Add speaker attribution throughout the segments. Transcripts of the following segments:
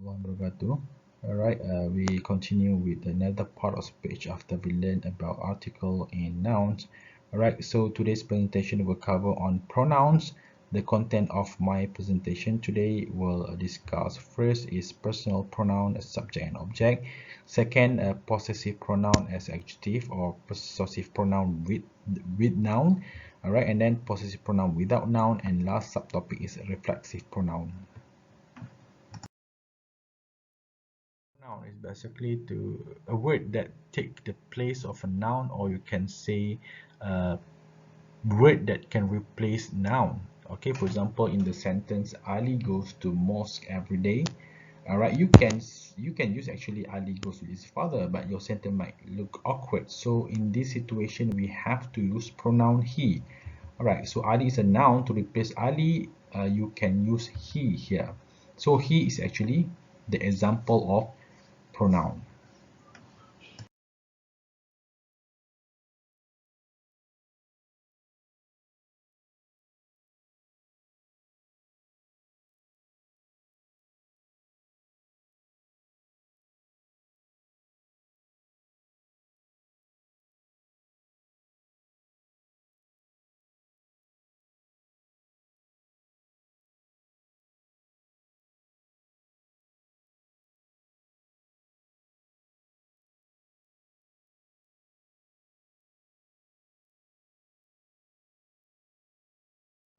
Speaker 1: Wabarakatuh. Alright, we continue with another part of speech after we learn about article and nouns. Alright, so today's presentation will cover on pronouns. The content of my presentation today will discuss first is personal pronoun as subject and object. Second, possessive pronoun as adjective or possessive pronoun with noun. Alright, and then possessive pronoun without noun, and last subtopic is reflexive pronoun. Noun is basically a word that take the place of a noun, or you can say a word that can replace noun. Okay, for example, in the sentence Ali goes to mosque every day. All right, you can use actually Ali goes with his father, but your sentence might look awkward. So in this situation, we have to use pronoun he. All right, so Ali is a noun. To replace Ali, you can use he here. So he is actually the example of pronoun.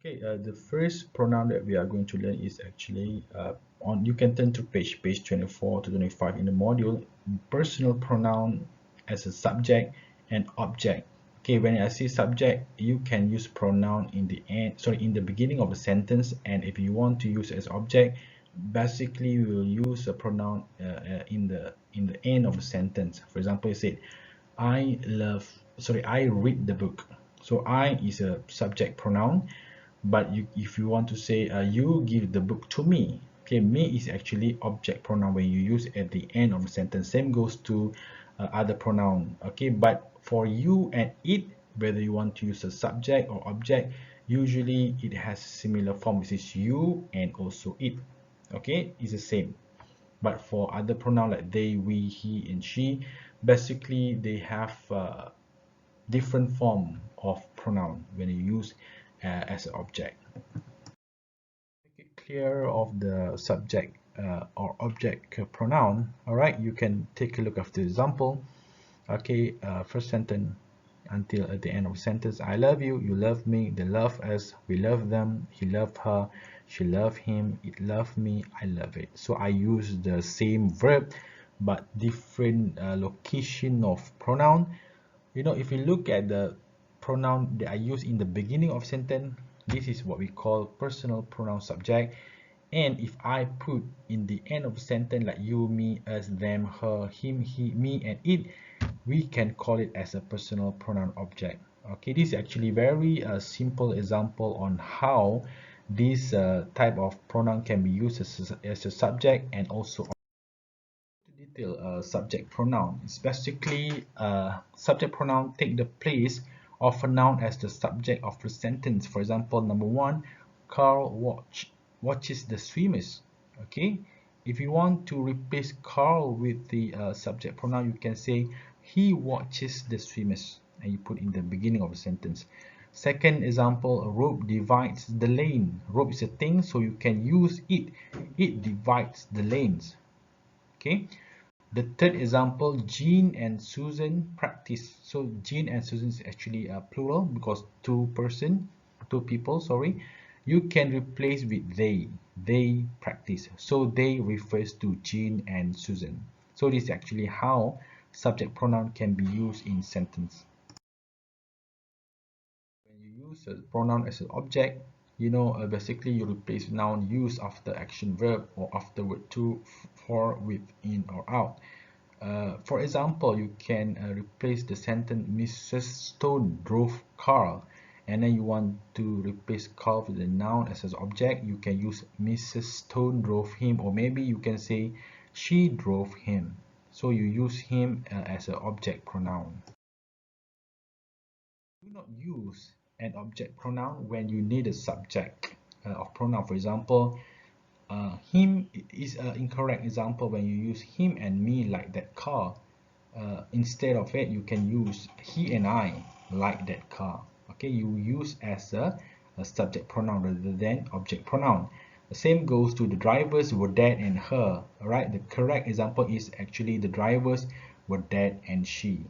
Speaker 1: Okay, the first pronoun that we are going to learn is actually on. You can turn to page 24 to 25 in the module. Personal pronoun as a subject and object. Okay, when I say subject, you can use pronoun in the end, sorry, in the beginning of the sentence, and if you want to use as object, basically we will use a pronoun in the end of the sentence. For example, you said, I read the book. So I is a subject pronoun, but if you want to say you give the book to me, okay, me is actually object pronoun when you use at the end of the sentence. Same goes to other pronoun. Okay, but for you and it, whether you want to use a subject or object, usually it has similar form, which is you and also it. Okay, it's the same. But for other pronoun like they, we, he, and she, basically they have different form of pronoun when you use as an object. Make it clear of the subject or object pronoun. All right, you can take a look at the example. Okay, first sentence until at the end of sentence. I love you, you love me, they love us, we love them, he loved her, she loved him, it loved me, I love it. So I use the same verb but different location of pronoun. You know, if you look at the pronoun that I use in the beginning of sentence, this is what we call personal pronoun subject. And if I put in the end of the sentence like you, me, us, them, her, him, he, me, and it, we can call it as a personal pronoun object. Okay, this is actually very simple example on how this type of pronoun can be used as a subject and also detail subject pronoun. It's basically subject pronoun take the place of a noun as the subject of the sentence. For example, number one, Carl watches the swimmers. Okay, if you want to replace Carl with the subject pronoun, you can say he watches the swimmers, and you put in the beginning of the sentence. Second example, a rope divides the lane. Rope is a thing, so you can use it. It divides the lanes. Okay, the third example, Jean and Susan practice. So Jean and Susan is actually a plural because two people, sorry. You can replace with they. They practice. So they refers to Jean and Susan. So this is actually how subject pronoun can be used in sentence. When you use a pronoun as an object, you know, basically you replace noun used after action verb or after word to, for, with, in, or out. For example, you can replace the sentence Mrs. Stone drove Carl, and then you want to replace Carl with a noun as an object. You can use Mrs. Stone drove him, or maybe you can say she drove him. So you use him as an object pronoun. Do not use an object pronoun when you need a subject of pronoun. For example, Him is an incorrect example when you use him and me like that car. Instead of it, you can use he and I like that car. Okay, you use as a subject pronoun rather than object pronoun. The same goes to the drivers were dad and her. All right, the correct example is actually the drivers were dad and she.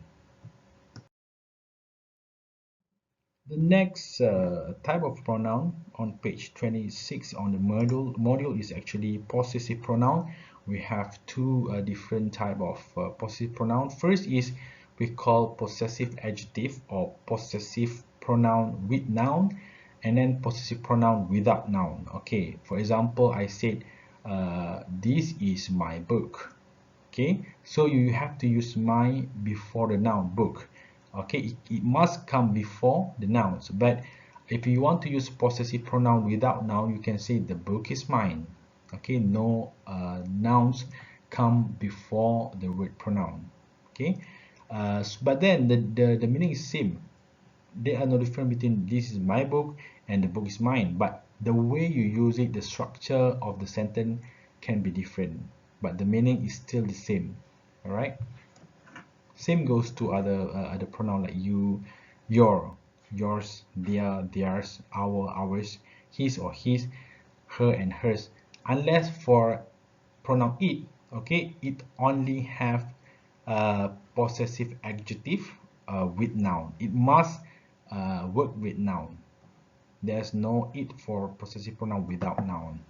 Speaker 1: The next type of pronoun on page 26 on the module is actually possessive pronoun. We have two different type of possessive pronoun. First is we call possessive adjective or possessive pronoun with noun, and then possessive pronoun without noun. Okay, for example, I said this is my book. Okay, so you have to use my before the noun book. Okay, it must come before the nouns, but if you want to use possessive pronoun without noun, you can say the book is mine. Okay, no nouns come before the word pronoun. Okay, but then the meaning is same. There are no difference between this is my book and the book is mine, but the way you use it, the structure of the sentence can be different, but the meaning is still the same. All right, same goes to other pronoun like you, your, yours, their, theirs, our, ours, his or his, her and hers, unless for pronoun it. Okay, it only have possessive adjective with noun. It must work with noun. There's no it for possessive pronoun without noun.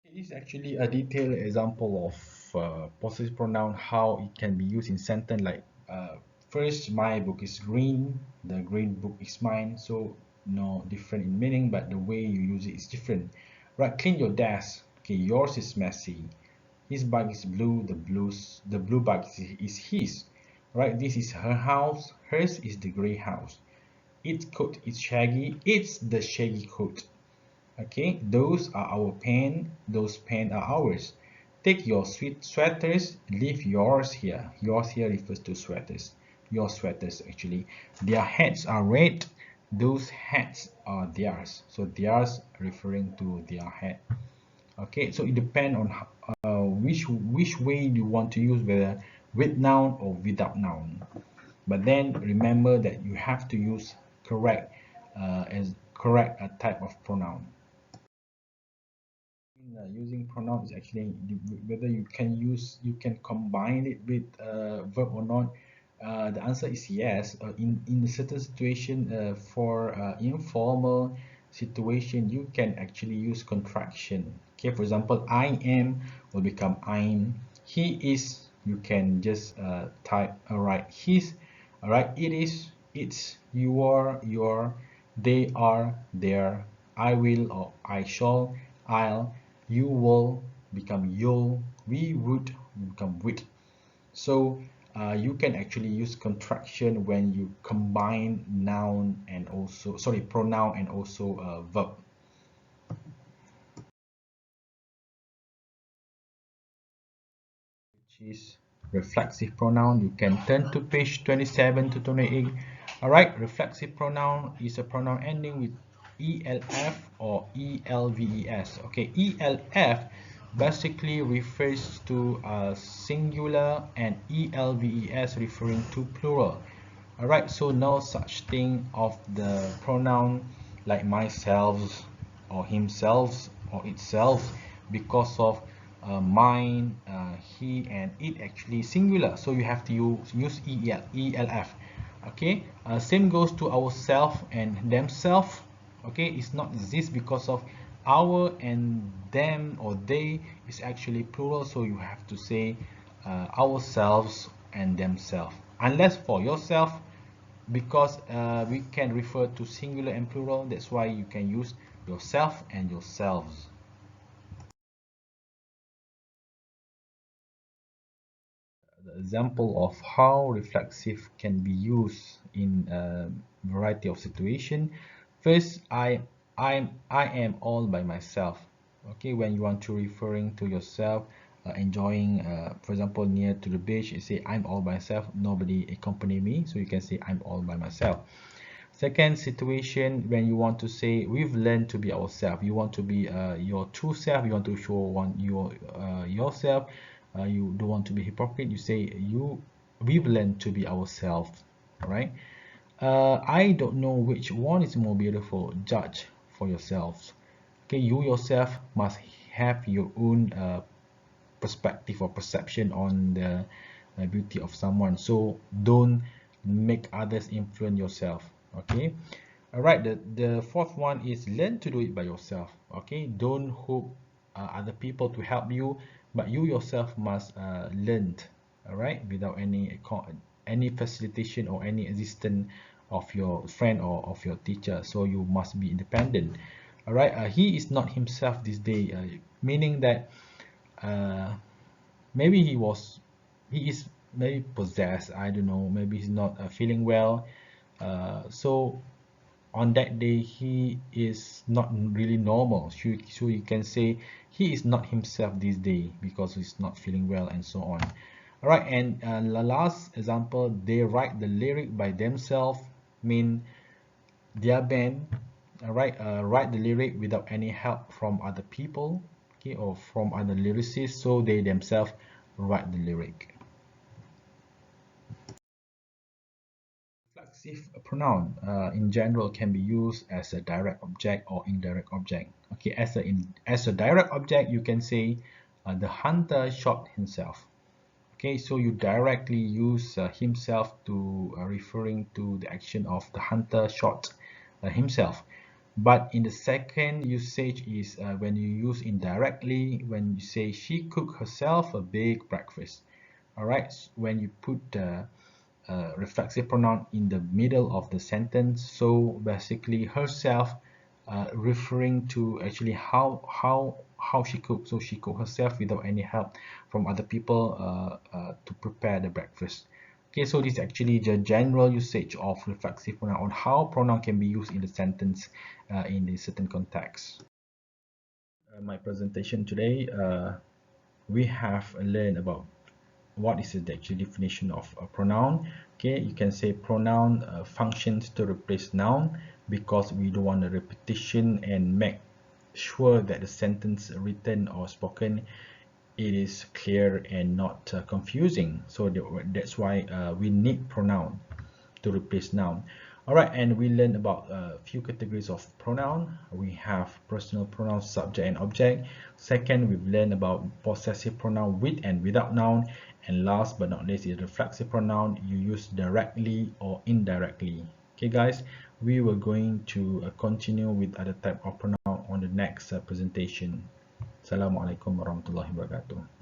Speaker 1: It is actually a detailed example of possessive pronoun, how it can be used in sentence like first, my book is green, the green book is mine. So no different in meaning, but the way you use it is different. Right, clean your desk. Okay, yours is messy. His bag is blue, the blue bag is his. Right, this is her house, hers is the gray house. Its coat is shaggy, it's the shaggy coat. Okay, those are our pen, those pen are ours. Take your sweet sweaters, leave yours here. Yours here refers to sweaters. Your sweaters actually. Their hats are red, those hats are theirs. So theirs referring to their hat. Okay, so it depends on which way you want to use, whether with noun or without noun. But then remember that you have to use correct as correct a type of pronoun. Using pronoun is actually whether you can combine it with verb or not. The answer is yes. In a certain situation, for informal situation, you can actually use contraction. Okay, for example, I am will become I'm. He is, you can just type write his. All right, it is, it's, you are, your, they are, their, I will or I shall, I'll, you will become you'll, we would become would. So you can actually use contraction when you combine noun and also, sorry, pronoun and also verb. Which is reflexive pronoun. You can turn to page 27 to 28. All right, reflexive pronoun is a pronoun ending with elf or elves. Okay, elf basically refers to a singular and elves referring to plural. All right, so no such thing of the pronoun like myself or himself or itself, because of mine, he and it actually singular, so you have to use elf. Okay, same goes to ourself and themselves. Okay, it's not exist because of our and them or they is actually plural, so you have to say ourselves and themselves, unless for yourself, because we can refer to singular and plural. That's why you can use yourself and yourselves. The example of how reflexive can be used in a variety of situations. First, I am all by myself. Okay, when you want to referring to yourself, enjoying, for example, near to the beach, you say I'm all by myself, nobody accompany me, so you can say I'm all by myself. Second situation, when you want to say we've learned to be ourselves, you want to be your true self, you want to show yourself, you don't want to be hypocrite, you say we've learned to be ourselves. All right. I don't know which one is more beautiful. Judge for yourselves. Okay, you yourself must have your own perspective or perception on the beauty of someone. So don't make others influence yourself. Okay. All right. The fourth one is learn to do it by yourself. Okay. Don't hope other people to help you, but you yourself must learn. All right, without any facilitation or any assistance of your friend or of your teacher. So you must be independent. All right. He is not himself this day, meaning that uh, maybe he is maybe possessed, I don't know, maybe he's not feeling well, so on that day he is not really normal, so you can say he is not himself this day because he's not feeling well and so on. All right, and the last example, they write the lyric by themselves, mean their band, all right, write the lyric without any help from other people, okay, or from other lyricists, so they themselves write the lyric. Reflexive pronoun in general can be used as a direct object or indirect object. Okay, as a direct object, you can say the hunter shot himself. Okay, so you directly use himself to referring to the action of the hunter shot himself. But in the second usage is when you use indirectly, when you say she cooked herself a big breakfast. All right, when you put the reflexive pronoun in the middle of the sentence, so basically herself referring to actually how she cooked. So she cooked herself without any help from other people to prepare the breakfast. Okay, so this is actually the general usage of reflexive pronoun on how pronoun can be used in the sentence in a certain context. My presentation today, we have learned about what is the actual definition of a pronoun. Okay, you can say pronoun functions to replace noun because we don't want a repetition and make sure that the sentence written or spoken it is clear and not confusing. So that's why we need pronoun to replace noun. All right, and we learned about a few categories of pronoun. We have personal pronouns, subject and object. Second, we've learned about possessive pronoun with and without noun. And last but not least is reflexive pronoun you use directly or indirectly. Okay, guys, we were going to continue with other type of pronoun on the next presentation. Assalamualaikum warahmatullahi wabarakatuh.